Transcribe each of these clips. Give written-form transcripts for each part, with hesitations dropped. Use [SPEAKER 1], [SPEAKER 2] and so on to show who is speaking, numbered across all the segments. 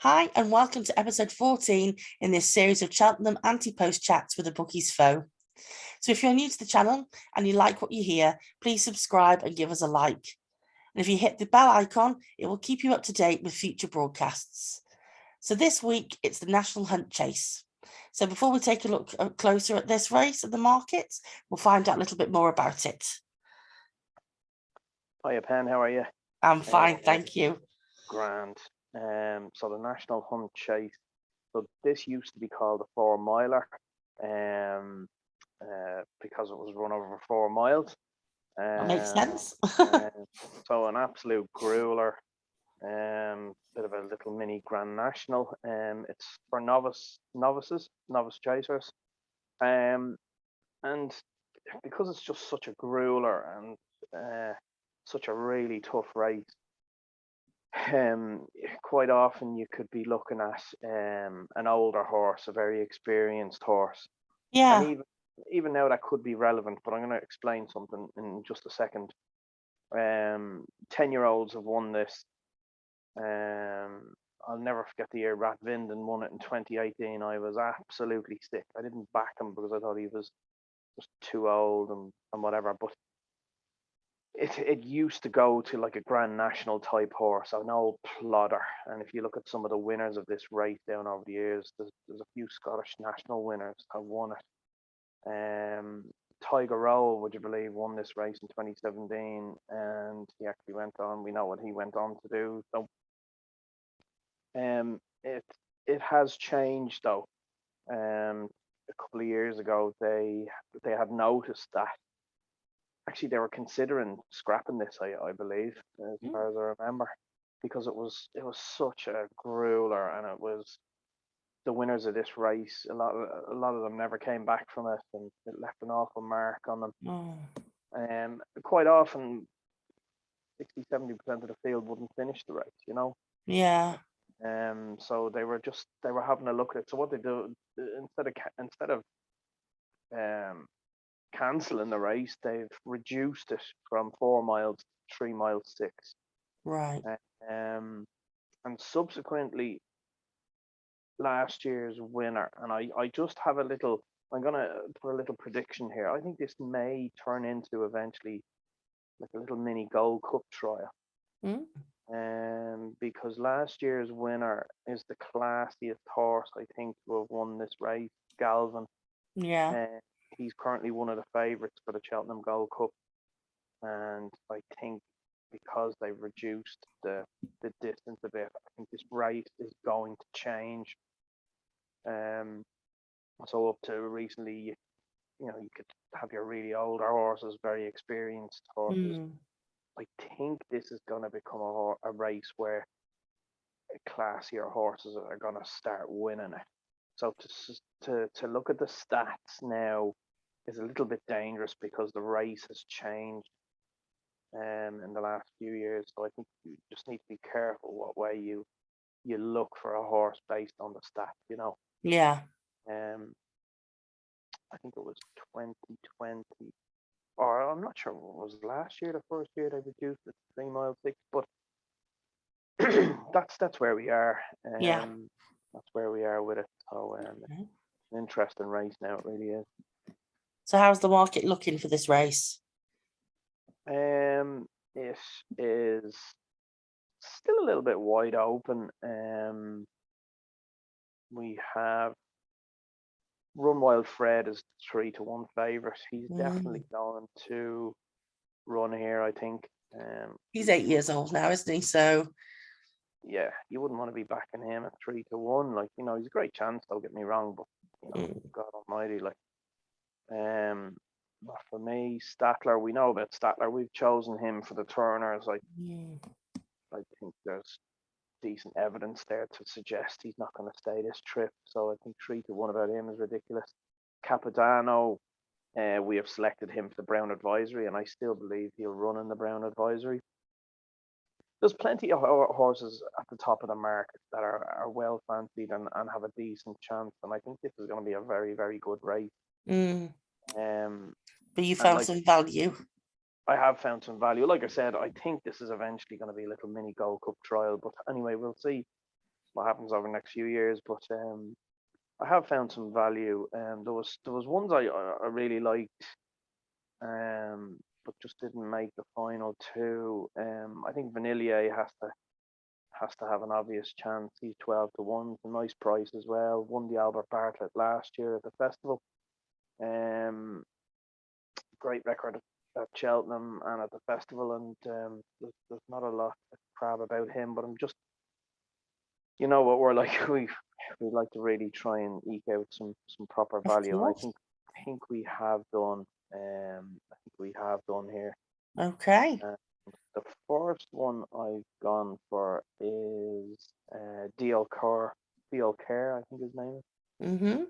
[SPEAKER 1] Hi, and welcome to episode 14 in this series of Cheltenham anti-post chats with a Bookie's foe. So if you're new to the channel and you like what you hear, please subscribe and give us a like. And if you hit the bell icon, it will keep you up to date with future broadcasts. So this week, it's the National Hunt Chase. So before we take a look closer at this race and the markets, we'll find out a little bit more about it.
[SPEAKER 2] Hiya, Pen, how are you?
[SPEAKER 1] I'm fine, thank you.
[SPEAKER 2] Grand. So the National Hunt Chase. So this used to be called a 4 miler, because it was run over 4 miles.
[SPEAKER 1] That makes sense.
[SPEAKER 2] So an absolute grueler. Bit of a little mini Grand National. It's for novice chasers. And because it's just such a grueler and such a really tough race. Quite often you could be looking at an older horse, a very experienced horse.
[SPEAKER 1] Yeah.
[SPEAKER 2] And even now that could be relevant, but I'm going to explain something in just a second. 10-year-olds have won this. I'll never forget the year Rat Vinden won it in 2018. I was absolutely sick. I didn't back him because I thought he was just too old and whatever, but it used to go to like a Grand National type horse, an old plodder. And if you look at some of the winners of this race down over the years, there's a few Scottish national winners have won it. Tiger Roll, would you believe, won this race in 2017, and he actually went on. We know what he went on to do. So, it has changed though. A couple of years ago, they had noticed that. Actually, they were considering scrapping this, I believe, as far as I remember, because it was such a grueler, and it was the winners of this race. A lot of them never came back from it, and it left an awful mark on them. Quite often, 60-70% of the field wouldn't finish the race, you know.
[SPEAKER 1] Yeah.
[SPEAKER 2] So they were having a look at it. So what they do, instead of cancelling the race, they've reduced it from 4 miles to 3 miles 6.
[SPEAKER 1] Right.
[SPEAKER 2] And subsequently, last year's winner, and I just have I'm gonna put a little prediction here. I think this may turn into eventually like a little mini Gold Cup trial. Because last year's winner is the classiest horse I think to have won this race, Galvin.
[SPEAKER 1] Yeah.
[SPEAKER 2] He's currently one of the favourites for the Cheltenham Gold Cup, and I think because they've reduced the distance a bit, I think this race is going to change. So up to recently, you could have your really older horses, very experienced horses. I think this is going to become a race where classier horses are going to start winning it. So to look at the stats now is a little bit dangerous because the race has changed in the last few years. So I think you just need to be careful what way you look for a horse based on the stats, you know.
[SPEAKER 1] Yeah.
[SPEAKER 2] I think it was 2020, or I'm not sure what was last year, the first year they reduced it to 3 miles 6, but that's where we are.
[SPEAKER 1] Yeah.
[SPEAKER 2] That's where we are with it. So an interesting race now, it really is.
[SPEAKER 1] So how's the market looking for this race?
[SPEAKER 2] It is still a little bit wide open. We have Run Wild Fred is 3-1 favourite. He's definitely going to run here, I think.
[SPEAKER 1] He's 8 years old now, isn't he? So
[SPEAKER 2] yeah, you wouldn't want to be backing him at 3-1. Like, he's a great chance, don't get me wrong, but God almighty, like, but for me, Statler, we know about Statler. We've chosen him for the Turners. I think there's decent evidence there to suggest he's not going to stay this trip. So I think 3-1 about him is ridiculous. Capodanno, we have selected him for the Brown Advisory, and I still believe he'll run in the Brown Advisory. There's plenty of horses at the top of the market that are well fancied and have a decent chance, and I think this is going to be a very, very good race.
[SPEAKER 1] But you found some value.
[SPEAKER 2] I have found some value. Like I said, I think this is eventually going to be a little mini Gold Cup trial. But anyway, we'll see. what happens over the next few years. But I have found some value. There was ones I really liked, but just didn't make the final two. I think Vanillier has to have an obvious chance. He's 12 to 1, a nice price as well. Won the Albert Bartlett last year at the festival. Great record at Cheltenham and at the festival, and there's not a lot of crap about him. But I'm just, you know what we're like, we like to really try and eke out some proper value. And I think we have done. I think we have done here.
[SPEAKER 1] Okay.
[SPEAKER 2] The first one I've gone for is DL Kerr, I think his name is,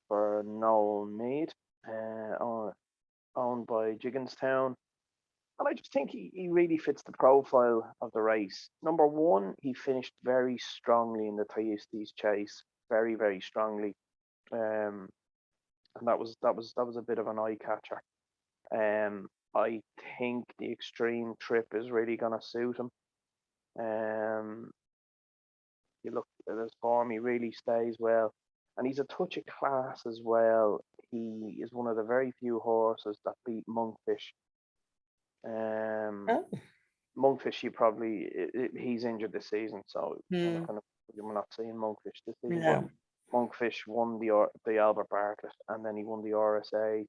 [SPEAKER 2] for Noel Mead, owned by Jigginstown. And I just think he really fits the profile of the race. Number one, he finished very strongly in the Thyestes Chase, very, very strongly. And that was a bit of an eye catcher. I think the extreme trip is really going to suit him. You look at his form, he really stays well. And he's a touch of class as well. He is one of the very few horses that beat Monkfish. Monkfish, he's injured this season, so we're not seeing Monkfish this season.
[SPEAKER 1] No.
[SPEAKER 2] But Monkfish won the Albert Bartlett, and then he won the RSA,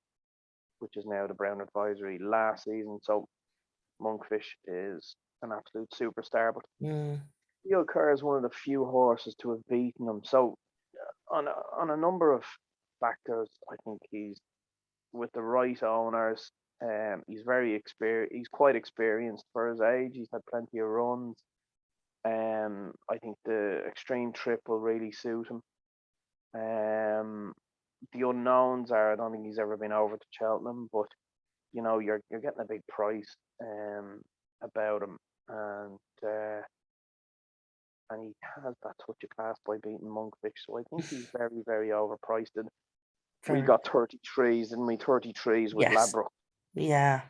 [SPEAKER 2] which is now the Brown Advisory, last season. So Monkfish is an absolute superstar. But Theo Kerr is one of the few horses to have beaten him. So on a number of factors, I think he's with the right owners. He's very experienced. He's quite experienced for his age. He's had plenty of runs. I think the extreme trip will really suit him. The unknowns are, I don't think he's ever been over to Cheltenham, but you know, you're getting a big price about him, and he has that touch of class by beating Monkfish. So I think he's very, very overpriced. And we got 33s, and we 33s with Ladbroke.
[SPEAKER 1] Yeah.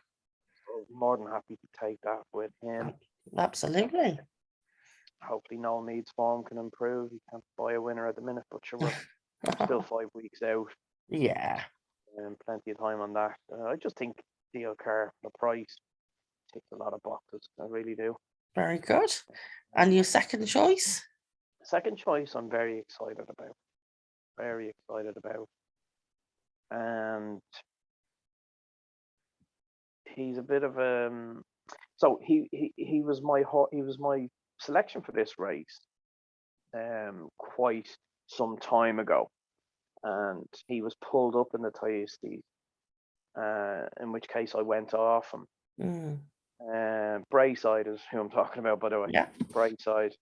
[SPEAKER 2] So more than happy to take that with him.
[SPEAKER 1] Absolutely.
[SPEAKER 2] Hopefully Noel Mead's form can improve. He can't buy a winner at the minute, but sure, we're still 5 weeks out.
[SPEAKER 1] Yeah.
[SPEAKER 2] And plenty of time on that. I just think Theo Kerr, the price, ticks a lot of boxes. I really do.
[SPEAKER 1] Very good. And your second choice?
[SPEAKER 2] Second choice, I'm very excited about. Very excited about. And he's a bit of a. So he was my selection for this race, quite some time ago, and he was pulled up in the Thyestes, in which case I went off him. Brayside is who I'm talking about, by the way.
[SPEAKER 1] Yeah.
[SPEAKER 2] Brayside.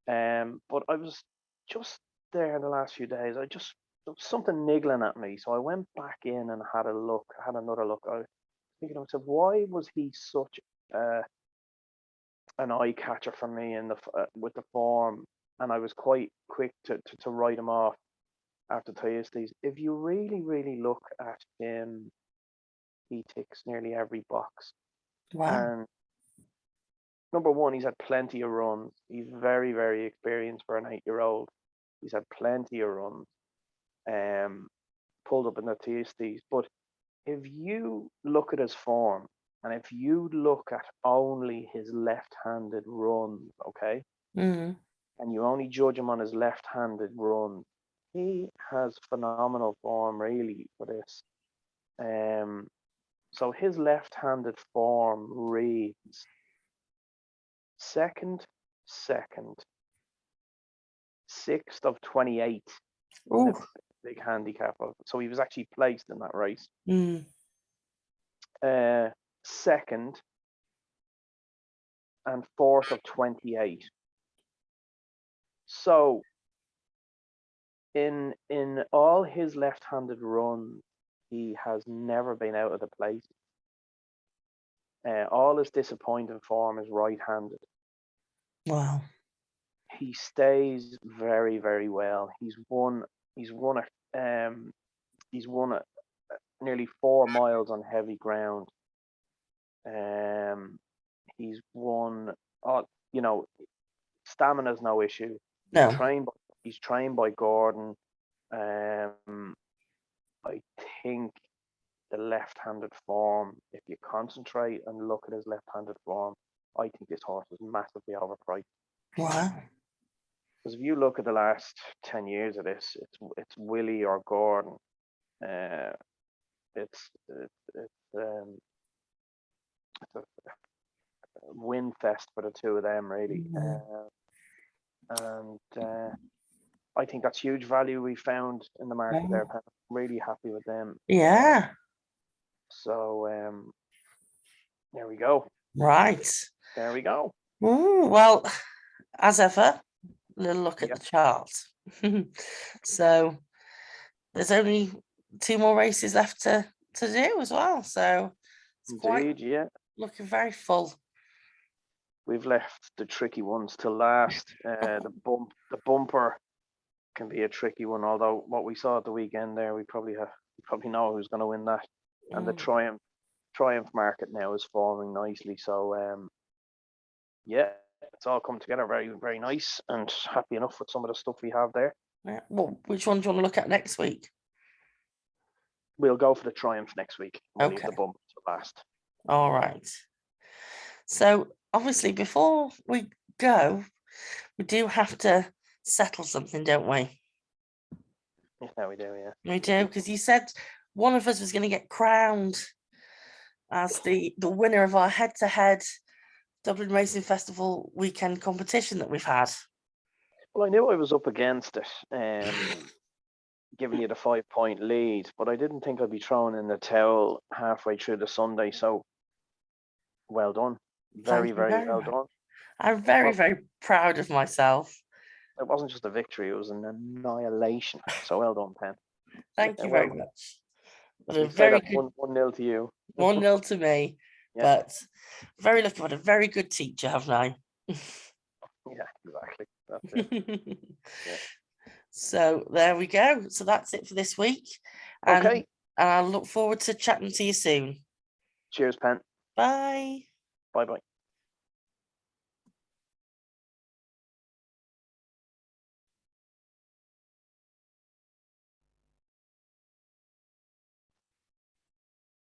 [SPEAKER 2] But I was just there in the last few days. There was something niggling at me, so I went back in and had another look. I was thinking to myself, why was he such an eye catcher for me with the form? And I was quite quick to write him off after Thyestes. If you really, really look at him, he ticks nearly every box.
[SPEAKER 1] Wow.
[SPEAKER 2] And number one, he's had plenty of runs. He's very, very experienced for an 8-year-old. He's had plenty of runs. Pulled up in the Thyestes. But if you look at his form, and if you look at only his left-handed runs, okay, and you only judge him on his left-handed runs, he has phenomenal form, really, for this. So his left-handed form reads second, 6th of 28.
[SPEAKER 1] Oh,
[SPEAKER 2] big handicap. So he was actually placed in that race. Second and 4th of 28. So in all his left-handed runs, he has never been out of the place. All his disappointing form is right-handed.
[SPEAKER 1] Wow.
[SPEAKER 2] He stays very, very well. He's won nearly 4 miles on heavy ground. He's won, stamina's no issue.
[SPEAKER 1] No.
[SPEAKER 2] He's trained by Gordon. I think the left-handed form, if you concentrate and look at his left-handed form, I think this horse is massively overpriced.
[SPEAKER 1] Wow.
[SPEAKER 2] Because if you look at the last 10 years of this, it's Willie or Gordon. It's a win fest for the two of them, really. And I think that's huge value we found in the market there. I'm really happy with them.
[SPEAKER 1] Yeah.
[SPEAKER 2] So there we go.
[SPEAKER 1] Right.
[SPEAKER 2] There we go.
[SPEAKER 1] Ooh, well, as ever, a little look at the chart. So there's only 2 more races left to do as well. So it's
[SPEAKER 2] Indeed,
[SPEAKER 1] quite looking very full.
[SPEAKER 2] We've left the tricky ones to last. The bumper can be a tricky one, although what we saw at the weekend there, we probably know who's going to win that. And the Triumph market now is forming nicely. So it's all come together very, very nice, and happy enough with some of the stuff we have there.
[SPEAKER 1] Yeah. Well, which one do you want to look at next week?
[SPEAKER 2] We'll go for the Triumph next week. We'll leave
[SPEAKER 1] Okay.
[SPEAKER 2] the bumper to last. All
[SPEAKER 1] right. So obviously, before we go, we do have to settle something, don't we?
[SPEAKER 2] Yeah, we do. Yeah,
[SPEAKER 1] we do, because you said one of us was going to get crowned as the winner of our head-to-head Dublin Racing Festival weekend competition that we've had.
[SPEAKER 2] Well, I knew I was up against it, giving you the 5-point lead, but I didn't think I'd be thrown in the towel halfway through the Sunday. So well done. Very, very well done.
[SPEAKER 1] I'm very, very proud of myself.
[SPEAKER 2] It wasn't just a victory, it was an annihilation. So well done, Pen.
[SPEAKER 1] Thank you very much.
[SPEAKER 2] But a very good 1-0 to you.
[SPEAKER 1] 1-0 to me. But very lucky. What a very good teacher, haven't I?
[SPEAKER 2] Yeah, exactly. That's it.
[SPEAKER 1] So there we go. So that's it for this week. And,
[SPEAKER 2] okay.
[SPEAKER 1] And I'll look forward to chatting to you soon.
[SPEAKER 2] Cheers, Pen.
[SPEAKER 1] Bye.
[SPEAKER 2] Bye-bye.